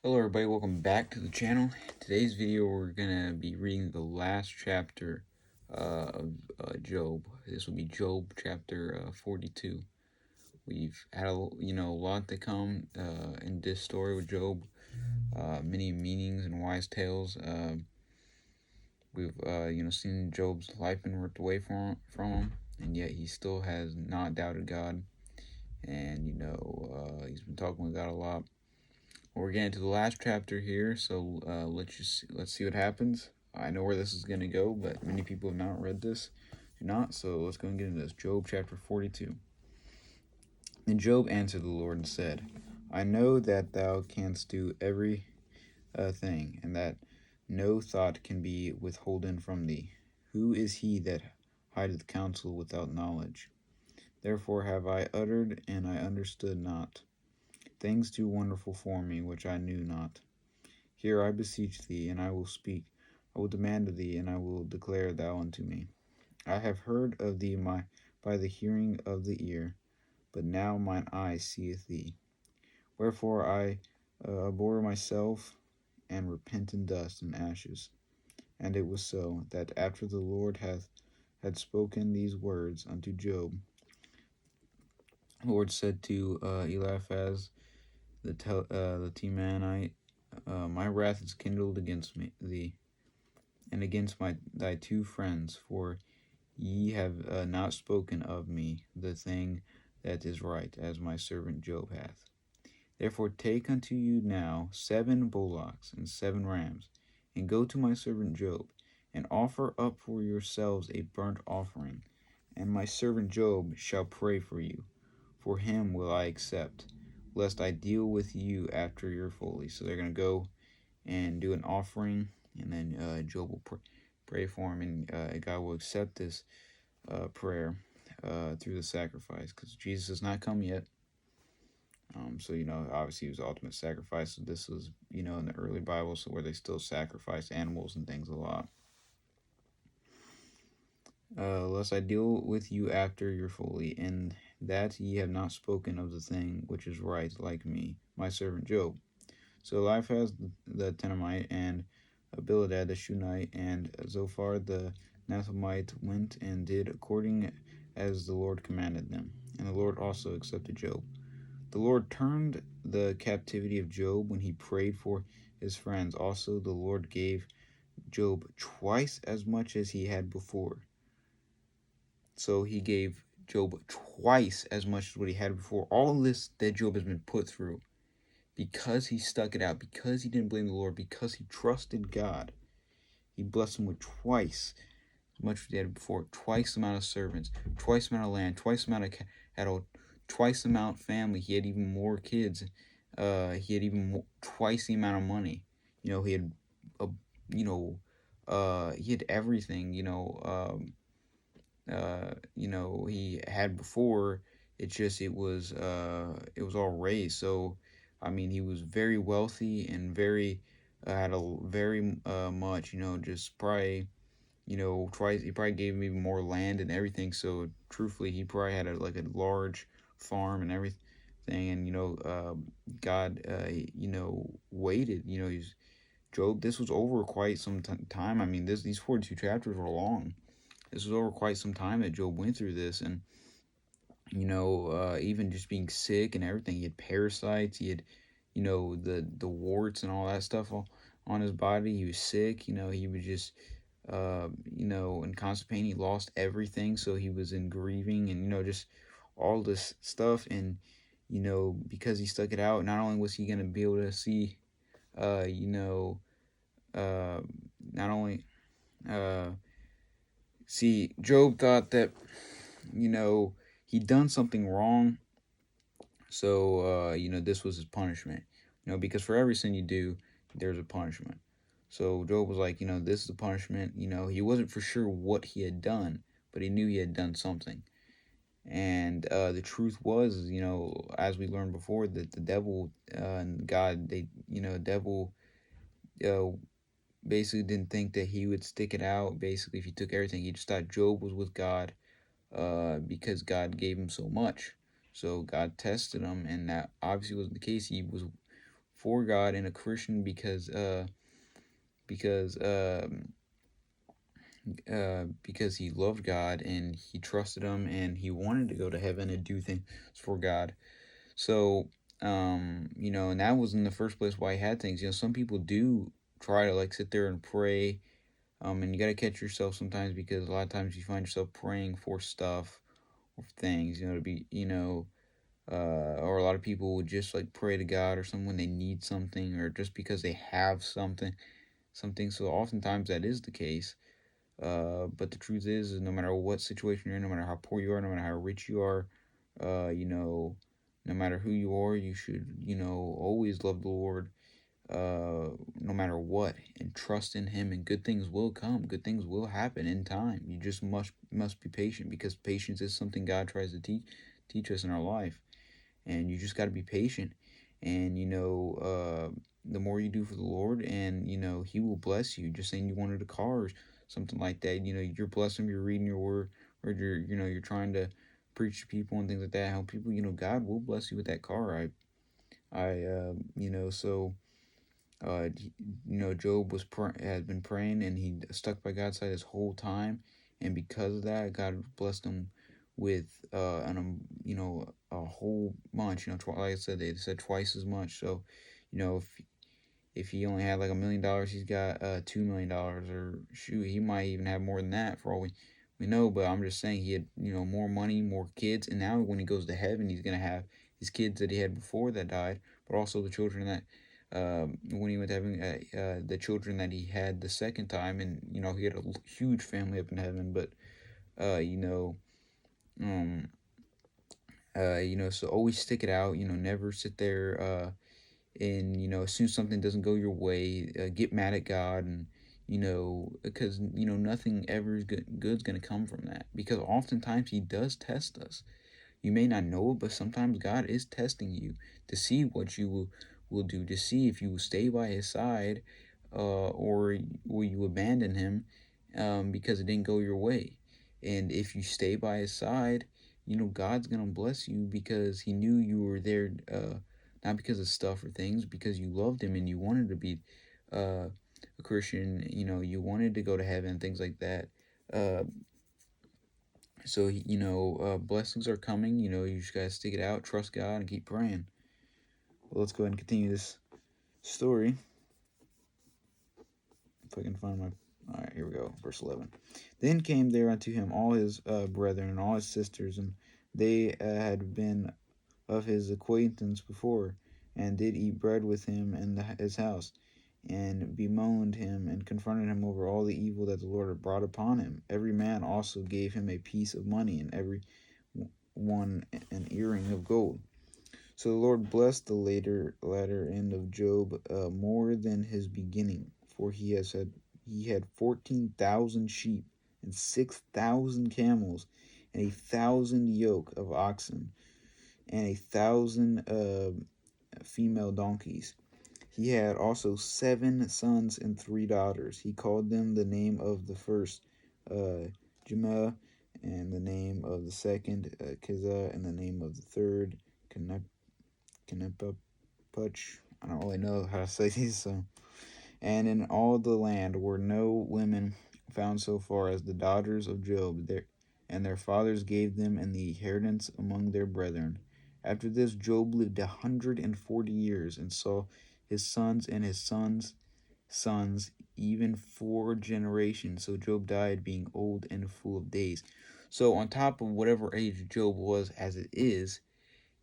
Hello everybody, welcome back to the channel. Today's video we're gonna be reading the last chapter of Job. This will be Job chapter 42. We've had a lot to come in this story with Job. Many meanings and wise tales. We've seen Job's life been ripped away from him, and yet he still has not doubted God. And he's been talking with God a lot. We're getting to the last chapter here, so let's see what happens. I know where this is going to go, but many people have not read this, so let's go and get into this. Job chapter 42. Then Job answered the Lord and said, I know that thou canst do every thing, and that no thought can be withholden from thee. Who is he that hideth counsel without knowledge? Therefore have I uttered, and I understood not. Things too wonderful for me, which I knew not. Hear, I beseech thee, and I will speak. I will demand of thee, and I will declare thou unto me. I have heard of thee by the hearing of the ear, but now mine eye seeth thee. Wherefore I abhor myself, and repent in dust and ashes. And it was so, that after the Lord had spoken these words unto Job, the Lord said to Eliphaz the Temanite, my wrath is kindled against thee, and against thy two friends, for ye have not spoken of me the thing that is right, as my servant Job hath. Therefore take unto you now 7 bullocks and 7 rams, and go to my servant Job, and offer up for yourselves a burnt offering, and my servant Job shall pray for you. For him will I accept, lest I deal with you after your folly. So they're going to go and do an offering, and then Job will pray for him, and God will accept this prayer through the sacrifice, because Jesus has not come yet. So obviously he was the ultimate sacrifice. So this was in the early Bible, so where they still sacrificed animals and things a lot. Lest I deal with you after your folly, and that ye have not spoken of the thing which is right, like me, my servant Job. So Eliphaz the Temanite, and Bildad the Shunammite, and Zophar the Naamathite went and did according as the Lord commanded them. And the Lord also accepted Job. The Lord turned the captivity of Job when he prayed for his friends. Also the Lord gave Job twice as much as he had before. So he gave Job twice as much as what he had before. All of this that Job has been put through, because he stuck it out, because he didn't blame the Lord, because he trusted God, he blessed him with twice as much as he had before, twice the amount of servants, twice the amount of land, twice the amount of cattle, twice the amount of family. He had even more kids. He had even twice the amount of money. He had, he had everything. He had before. It was all raised. So I mean, he was very wealthy and very had a very much, just probably, twice. He probably gave him even more land and everything. So truthfully, he probably had a large farm and everything. And God waited. Job. This was over quite some time. I mean, these 42 chapters were long. This was over quite some time that Job went through this, and even just being sick and everything. He had parasites. He had, the warts and all that stuff on his body. He was sick. He was just, in constant pain. He lost everything, so he was in grieving, and just all this stuff. And because he stuck it out, not only was he gonna be able to see, not only see, Job thought that he'd done something wrong. So, this was his punishment. Because for every sin you do, there's a punishment. So Job was like, this is the punishment. He wasn't for sure what he had done, but he knew he had done something. And the truth was, as we learned before, that the devil and God, devil basically didn't think that he would stick it out. Basically, if he took everything, he just thought Job was with God because God gave him so much. So God tested him, and that obviously wasn't the case. He was for God and a Christian because he loved God and he trusted him and he wanted to go to heaven and do things for God. So, and that was in the first place why he had things. Some people do try to like sit there and pray, and you got to catch yourself sometimes because a lot of times you find yourself praying for stuff or things, to be, or a lot of people would just like pray to God or something when they need something or just because they have something. So oftentimes that is the case. But the truth is no matter what situation you're in, no matter how poor you are, no matter how rich you are, no matter who you are, you should, always love the Lord, no matter what, and trust in Him, and good things will come. Good things will happen in time. You just must be patient because patience is something God tries to teach us in our life, and you just got to be patient. And the more you do for the Lord, and He will bless you. Just saying you wanted a car or something like that. You're blessing. You're reading your word, or you're trying to preach to people and things like that. Help people. God will bless you with that car. So. Job had been praying and he stuck by God's side his whole time, and because of that, God blessed him with a whole bunch. Like I said, they said twice as much. So, if he only had like $1 million, he's got $2 million, or shoot, he might even have more than that for all we know. But I'm just saying he had more money, more kids, and now when he goes to heaven, he's gonna have his kids that he had before that died, but also the children that when he went to heaven, the children that he had the second time, and he had a huge family up in heaven. But uh, you know, um, so always stick it out. Never sit there. And as soon as something doesn't go your way, get mad at God, and because nothing ever is good's gonna come from that, because oftentimes He does test us. You may not know it, but sometimes God is testing you to see what you will do, to see if you will stay by His side, or will you abandon Him, because it didn't go your way. And if you stay by His side, God's going to bless you because He knew you were there, not because of stuff or things, because you loved Him and you wanted to be a Christian, you wanted to go to heaven, things like that. Uh, so, blessings are coming. You just gotta stick it out, trust God, and keep praying. Well, let's go ahead and continue this story. If I can find my. Alright, here we go. Verse 11. Then came there unto him all his brethren and all his sisters, and they had been of his acquaintance before, and did eat bread with him in his house, and bemoaned him, and confronted him over all the evil that the Lord had brought upon him. Every man also gave him a piece of money, and every one an earring of gold. So the Lord blessed the latter end of Job more than his beginning, for he had 14,000 sheep and 6,000 camels, and 1,000 yoke of oxen, and 1,000 female donkeys. He had also 7 sons and 3 daughters. He called them the name of the first Jemah, and the name of the second Kizah, and the name of the third Kenepapuch. I don't really know how to say these. And in all the land were no women found so far as the daughters of Job, and their fathers gave them in the inheritance among their brethren. After this, Job lived 140 years, and saw his sons and his sons, even 4 generations. So Job died being old and full of days. So on top of whatever age Job was as it is,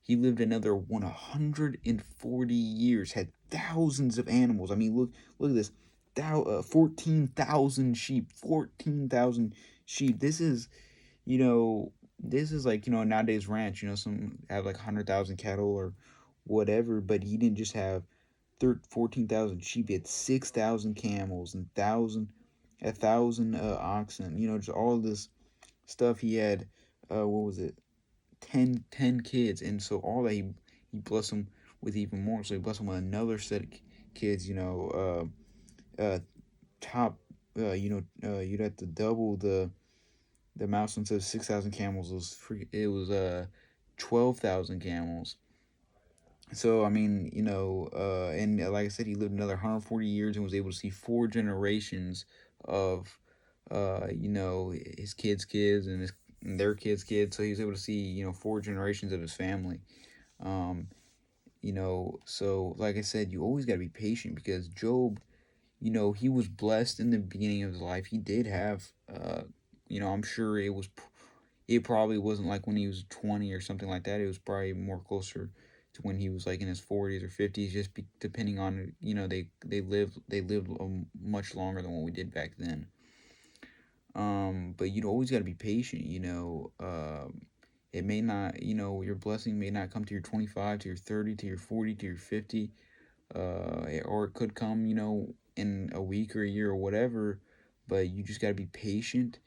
he lived another 140 years, had thousands of animals. I mean, look at this. 14,000 sheep. 14,000 sheep. This is like, nowadays ranch, some have like 100,000 cattle or whatever, but he didn't just have 14,000 sheep. He had 6,000 camels and 1,000 oxen. Just all this stuff. He had, what was it? 10 kids, and so all that he blessed them with even more. So he blessed them with another set of kids. Top, you'd have to double the mouse. Instead of 6,000 camels, it was 12,000 camels. So I mean, and like I said, he lived another 140 years and was able to see four generations of, his kids' kids and their kids' kids. So he was able to see, four generations of his family. Um, so like I said, you always got to be patient because Job, he was blessed in the beginning of his life. He did have, I'm sure it probably wasn't like when he was 20 or something like that. It was probably more closer to when he was like in his 40s or 50s, just depending on, they lived much longer than what we did back then. But you always got to be patient. It may not, your blessing may not come to your 25, to your 30, to your 40, to your 50, or it could come, in a week or a year or whatever. But you just got to be patient.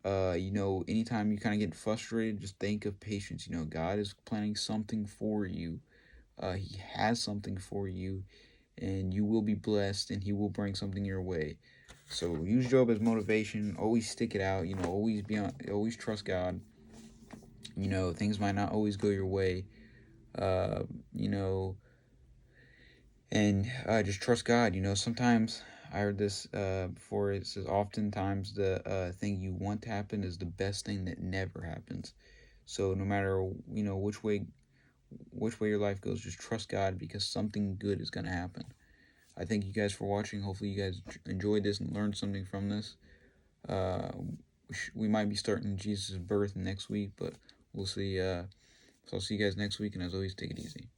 Anytime you kind of get frustrated, just think of patience. God is planning something for you. He has something for you, and you will be blessed, and He will bring something your way. So use Job as motivation. Always stick it out. Always trust God. Things might not always go your way. Uh, you know, and just trust God. Sometimes I heard this before. It says oftentimes the thing you want to happen is the best thing that never happens. So no matter which way your life goes, just trust God because something good is gonna happen. I thank you guys for watching. Hopefully you guys enjoyed this and learned something from this. Uh, we might be starting Jesus' birth next week, but we'll see. So I'll see you guys next week, and as always, take it easy.